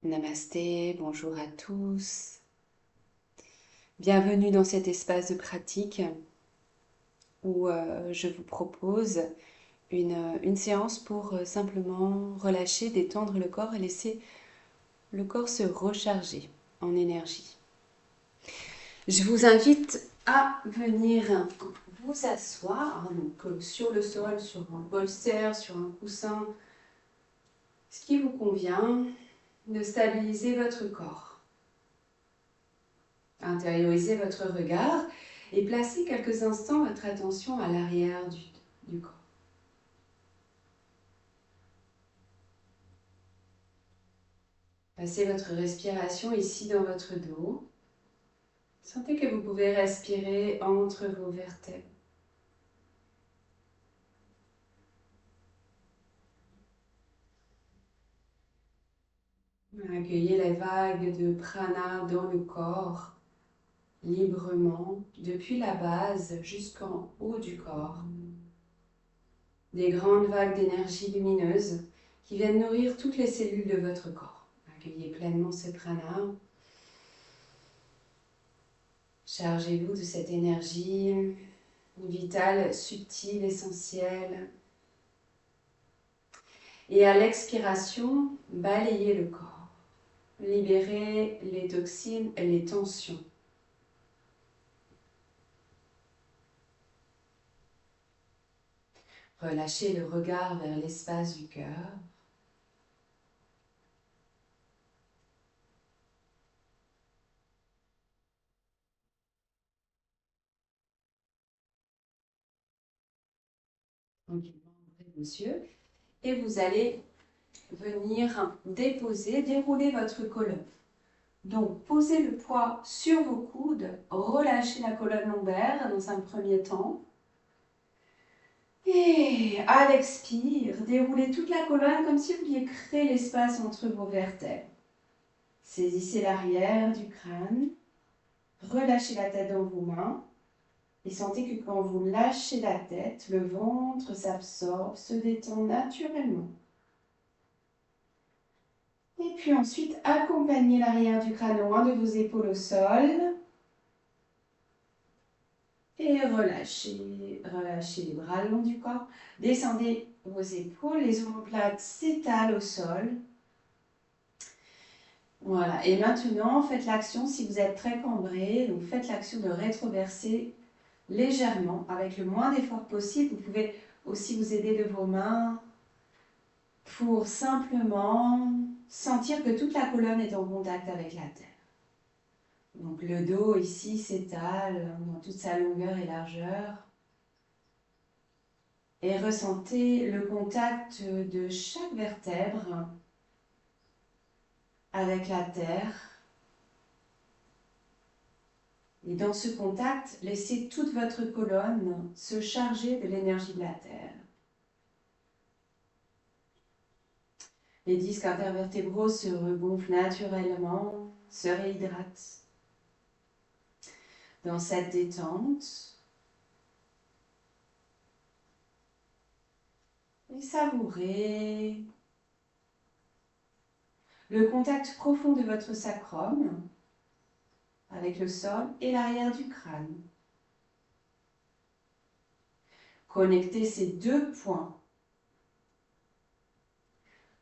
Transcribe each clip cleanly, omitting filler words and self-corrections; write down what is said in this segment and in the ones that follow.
Namasté, bonjour à tous. Bienvenue dans cet espace de pratique où je vous propose une séance pour simplement relâcher, détendre le corps et laisser le corps se recharger en énergie. Je vous invite à venir vous asseoir donc, sur le sol, sur un bolster, sur un coussin, ce qui vous convient, de stabiliser votre corps. Intériorisez votre regard et placez quelques instants votre attention à l'arrière du corps. Passez votre respiration ici dans votre dos. Sentez que vous pouvez respirer entre vos vertèbres. Accueillez les vagues de prana dans le corps, librement, depuis la base jusqu'en haut du corps. Des grandes vagues d'énergie lumineuse qui viennent nourrir toutes les cellules de votre corps. Accueillez pleinement ce prana. Chargez-vous de cette énergie vitale, subtile, essentielle. Et à l'expiration, balayez le corps. Libérez les toxines et les tensions. Relâchez le regard vers l'espace du cœur. Tranquillement, ouvrez vos yeux. Et vous allez venir dérouler votre colonne. Donc, posez le poids sur vos coudes, relâchez la colonne lombaire dans un premier temps. Et à l'expire, déroulez toute la colonne comme si vous vouliez créer l'espace entre vos vertèbres. Saisissez l'arrière du crâne, relâchez la tête dans vos mains et sentez que quand vous lâchez la tête, le ventre s'absorbe, se détend naturellement. Et puis ensuite, accompagnez l'arrière du crâne loin de vos épaules au sol. Et relâchez, relâchez les bras le long du corps. Descendez vos épaules, les omoplates s'étalent au sol. Voilà, et maintenant, faites l'action, si vous êtes très cambré, donc faites l'action de rétroverser légèrement, avec le moins d'effort possible. Vous pouvez aussi vous aider de vos mains pour simplement sentir que toute la colonne est en contact avec la terre. Donc le dos ici s'étale dans toute sa longueur et largeur. Et ressentez le contact de chaque vertèbre avec la terre. Et dans ce contact, laissez toute votre colonne se charger de l'énergie de la terre. Les disques intervertébraux se regonflent naturellement, se réhydratent. Dans cette détente, et savourez le contact profond de votre sacrum avec le sol et l'arrière du crâne. Connectez ces deux points.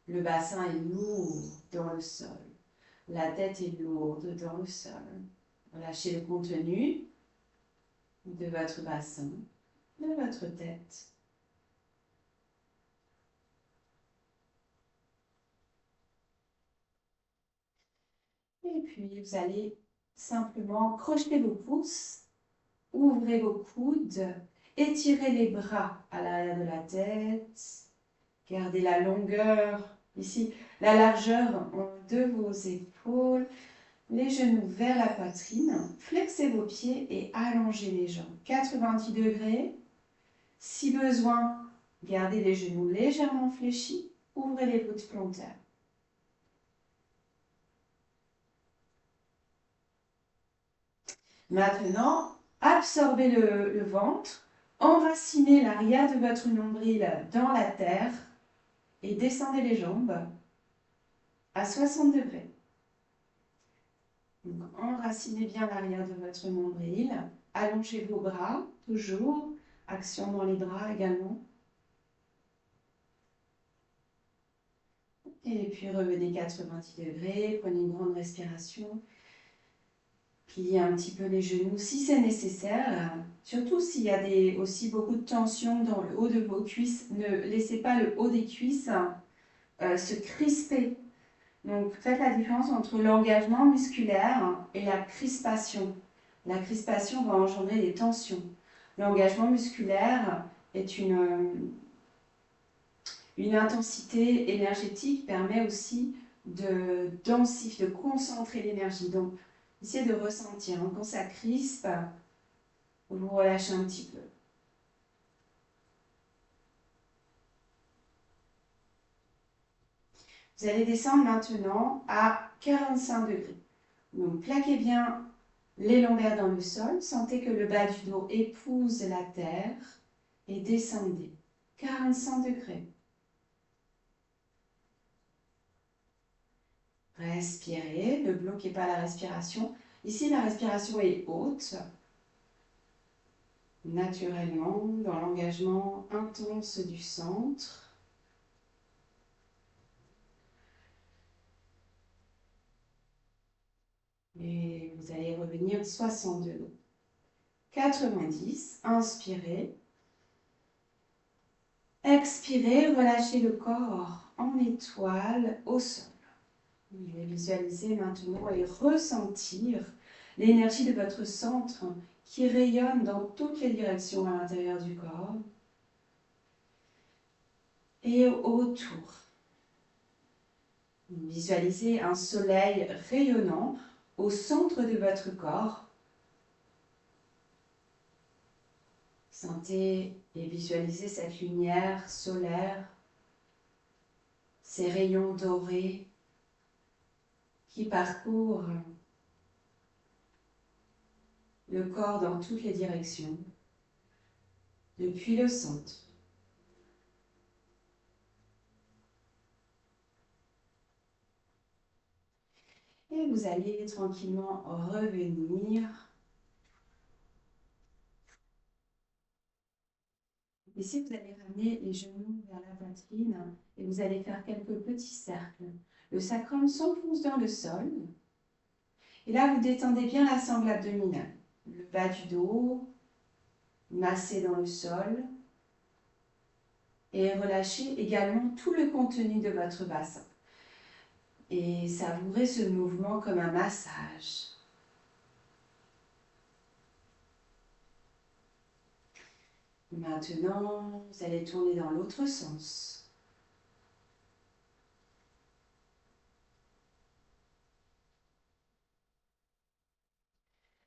Le bassin est lourd dans le sol. La tête est lourde dans le sol. Relâchez le contenu de votre bassin, de votre tête. Et puis, vous allez simplement crocheter vos pouces, ouvrez vos coudes, étirez les bras à l'arrière de la tête. Gardez la longueur, ici, la largeur de vos épaules. Les genoux vers la poitrine, flexez vos pieds et allongez les jambes. 90 degrés. Si besoin, gardez les genoux légèrement fléchis, ouvrez les voûtes plantaires. Maintenant, absorbez le ventre, enracinez l'arrière de votre nombril dans la terre et descendez les jambes. à 60 degrés. Donc, enracinez bien l'arrière de votre nombril. Allongez vos bras, toujours. Action dans les bras également. Et puis revenez 90 degrés. Prenez une grande respiration. Pliez un petit peu les genoux si c'est nécessaire. Surtout s'il y a aussi beaucoup de tension dans le haut de vos cuisses. Ne laissez pas le haut des cuisses se crisper. Donc faites la différence entre l'engagement musculaire et la crispation. La crispation va engendrer des tensions. L'engagement musculaire est une intensité énergétique qui permet aussi de densifier, de concentrer l'énergie. Donc, essayez de ressentir. Quand ça crispe, vous relâchez un petit peu. Vous allez descendre maintenant à 45 degrés. Donc, plaquez bien les lombaires dans le sol. Sentez que le bas du dos épouse la terre et descendez. 45 degrés. Respirez, ne bloquez pas la respiration. Ici, la respiration est haute, naturellement, dans l'engagement intense du centre. Et vous allez revenir 60 degrés. 90, inspirez. Expirez, relâchez le corps en étoile au sol. Vous allez visualiser maintenant et ressentir l'énergie de votre centre qui rayonne dans toutes les directions à l'intérieur du corps et autour. Visualisez un soleil rayonnant au centre de votre corps. Sentez et visualisez cette lumière solaire, ces rayons dorés qui parcourent le corps dans toutes les directions, depuis le centre. Et vous allez tranquillement revenir. Ici, vous allez ramener les genoux vers la poitrine et vous allez faire quelques petits cercles. Le sacrum s'enfonce dans le sol. Et là, vous détendez bien la sangle abdominale. Le bas du dos, massé dans le sol. Et relâchez également tout le contenu de votre bassin. Et savourez ce mouvement comme un massage. Maintenant, vous allez tourner dans l'autre sens.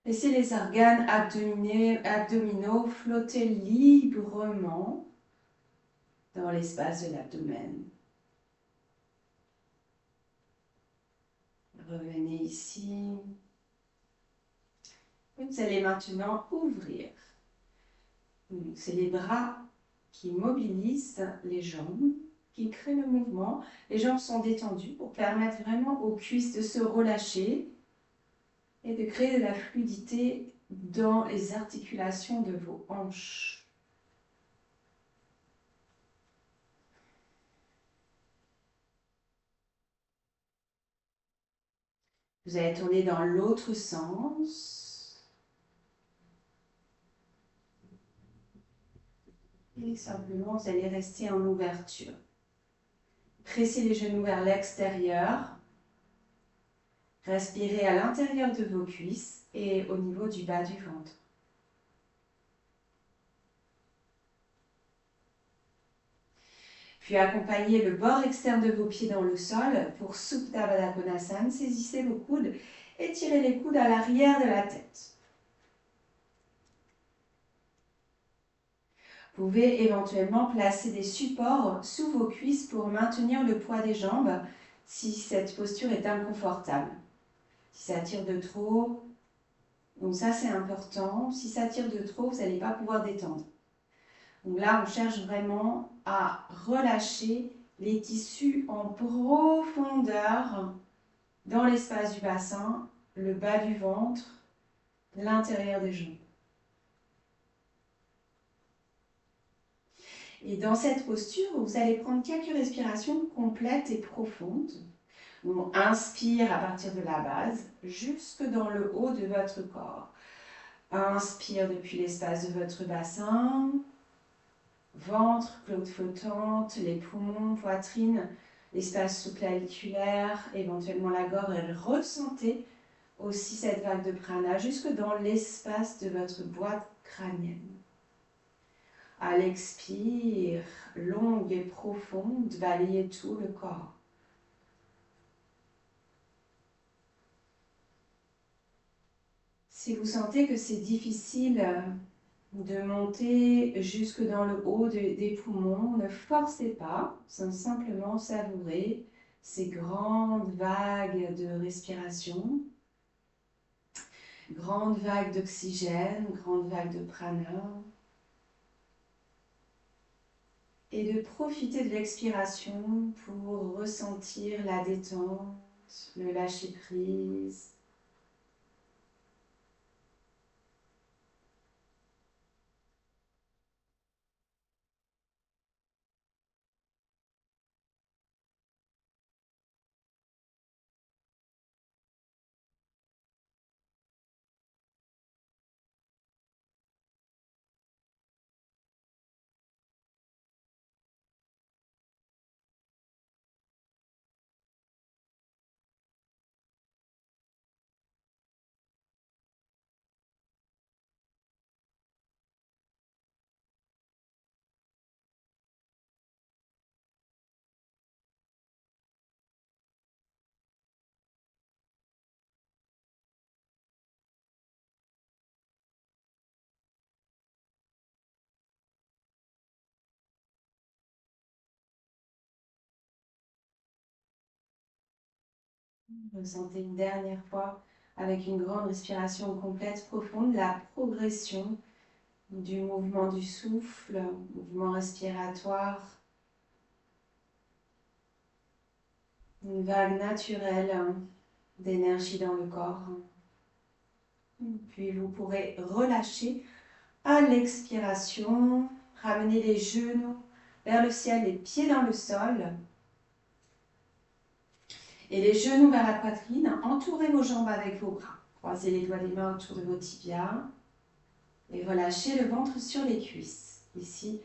Laissez les organes abdominaux flotter librement dans l'espace de l'abdomen. Revenez ici. Vous allez maintenant ouvrir. C'est les bras qui mobilisent les jambes, qui créent le mouvement. Les jambes sont détendues pour permettre vraiment aux cuisses de se relâcher et de créer de la fluidité dans les articulations de vos hanches. Vous allez tourner dans l'autre sens. Et simplement, vous allez rester en ouverture. Pressez les genoux vers l'extérieur. Respirez à l'intérieur de vos cuisses et au niveau du bas du ventre. Puis accompagnez le bord externe de vos pieds dans le sol pour Supta Baddha Konasana. Saisissez vos coudes et tirez les coudes à l'arrière de la tête. Vous pouvez éventuellement placer des supports sous vos cuisses pour maintenir le poids des jambes si cette posture est inconfortable. Si ça tire de trop, donc ça c'est important. Si ça tire de trop, vous n'allez pas pouvoir détendre. Donc là, on cherche vraiment à relâcher les tissus en profondeur dans l'espace du bassin, le bas du ventre, l'intérieur des jambes. Et dans cette posture, vous allez prendre quelques respirations complètes et profondes. On inspire à partir de la base, jusque dans le haut de votre corps. Inspire depuis l'espace de votre bassin, ventre, côte flottante, les poumons, poitrine, l'espace sous-claviculaire, éventuellement la gorge, et ressentez aussi cette vague de prana jusque dans l'espace de votre boîte crânienne. À l'expire, longue et profonde, balayez tout le corps. Si vous sentez que c'est difficile de monter jusque dans le haut des poumons, ne forcez pas, simplement savourer ces grandes vagues de respiration, grandes vagues d'oxygène, grandes vagues de prana, et de profiter de l'expiration pour ressentir la détente, le lâcher-prise. Ressentez une dernière fois, avec une grande respiration complète, profonde, la progression du mouvement du souffle, mouvement respiratoire, une vague naturelle d'énergie dans le corps. Puis vous pourrez relâcher à l'expiration, ramener les genoux vers le ciel, les pieds dans le sol. Et les genoux vers la poitrine, entourez vos jambes avec vos bras. Croisez les doigts des mains autour de vos tibias et relâchez le ventre sur les cuisses. Ici,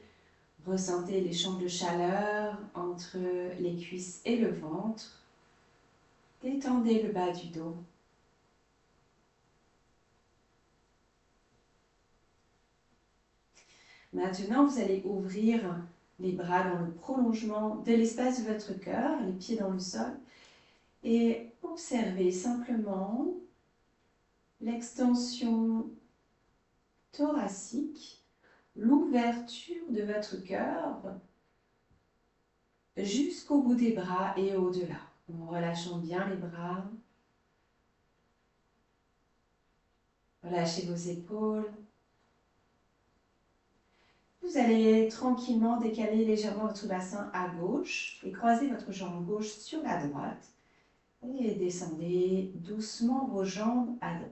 ressentez l'échange de chaleur entre les cuisses et le ventre. Détendez le bas du dos. Maintenant, vous allez ouvrir les bras dans le prolongement de l'espace de votre cœur, les pieds dans le sol, et observez simplement l'extension thoracique, l'ouverture de votre cœur jusqu'au bout des bras et au-delà. En relâchant bien les bras, relâchez vos épaules. Vous allez tranquillement décaler légèrement votre bassin à gauche et croiser votre jambe gauche sur la droite. Et descendez doucement vos jambes à droite.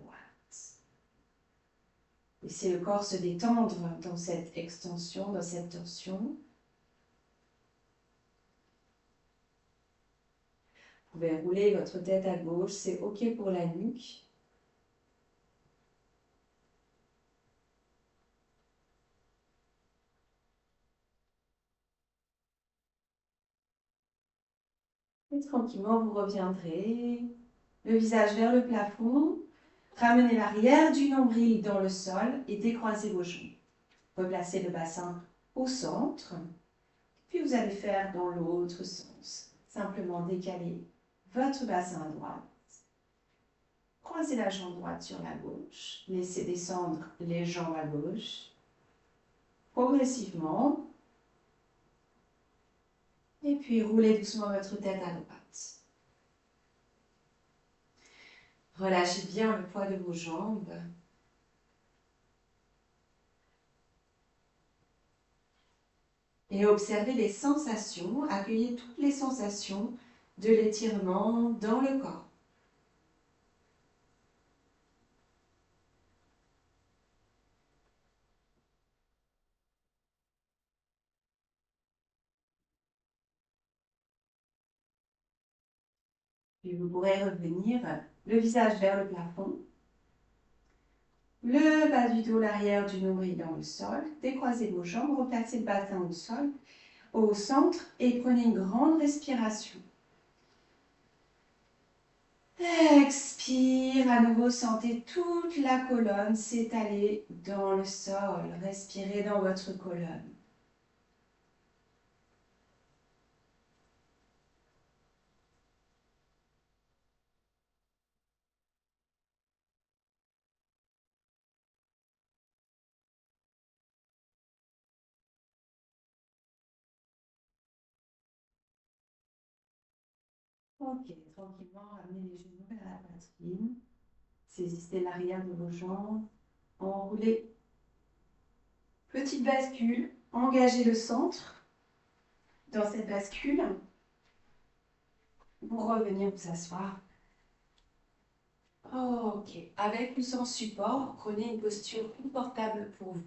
Laissez le corps se détendre dans cette extension, dans cette torsion. Vous pouvez rouler votre tête à gauche, c'est OK pour la nuque. Et tranquillement, vous reviendrez, le visage vers le plafond. Ramenez l'arrière du nombril dans le sol et décroisez vos jambes. Replacez le bassin au centre. Puis vous allez faire dans l'autre sens. Simplement décaler votre bassin à droite. Croisez la jambe droite sur la gauche. Laissez descendre les jambes à gauche. Progressivement. Et puis roulez doucement votre tête à droite. Relâchez bien le poids de vos jambes. Et observez les sensations, accueillez toutes les sensations de l'étirement dans le corps. Puis vous pourrez revenir le visage vers le plafond, le bas du dos, l'arrière du nombril dans le sol, décroisez vos jambes, replacez le bassin au sol, au centre et prenez une grande respiration. Expire, à nouveau, sentez toute la colonne s'étaler dans le sol. Respirez dans votre colonne. Ok, tranquillement, ramenez les genoux vers la poitrine. Saisissez l'arrière de vos jambes. Enroulez. Petite bascule. Engagez le centre dans cette bascule. Pour revenir vous asseoir. Ok, avec ou sans support, prenez une posture confortable pour vous.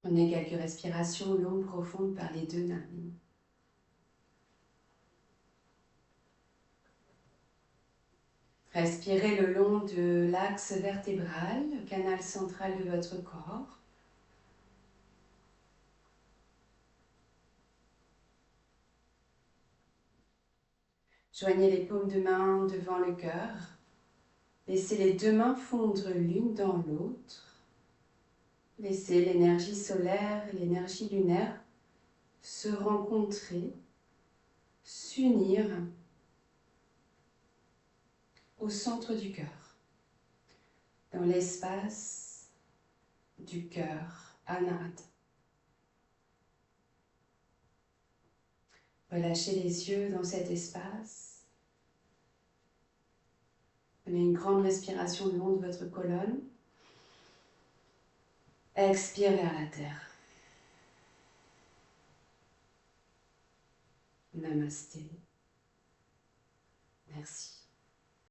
Prenez quelques respirations longues, profondes par les deux narines. Respirez le long de l'axe vertébral, le canal central de votre corps. Joignez les paumes de main devant le cœur. Laissez les deux mains fondre l'une dans l'autre. Laissez l'énergie solaire et l'énergie lunaire se rencontrer, s'unir au centre du cœur, dans l'espace du cœur Anahata. Relâchez les yeux dans cet espace. Prenez une grande respiration le long de votre colonne. Expire vers la terre. Namasté. Merci.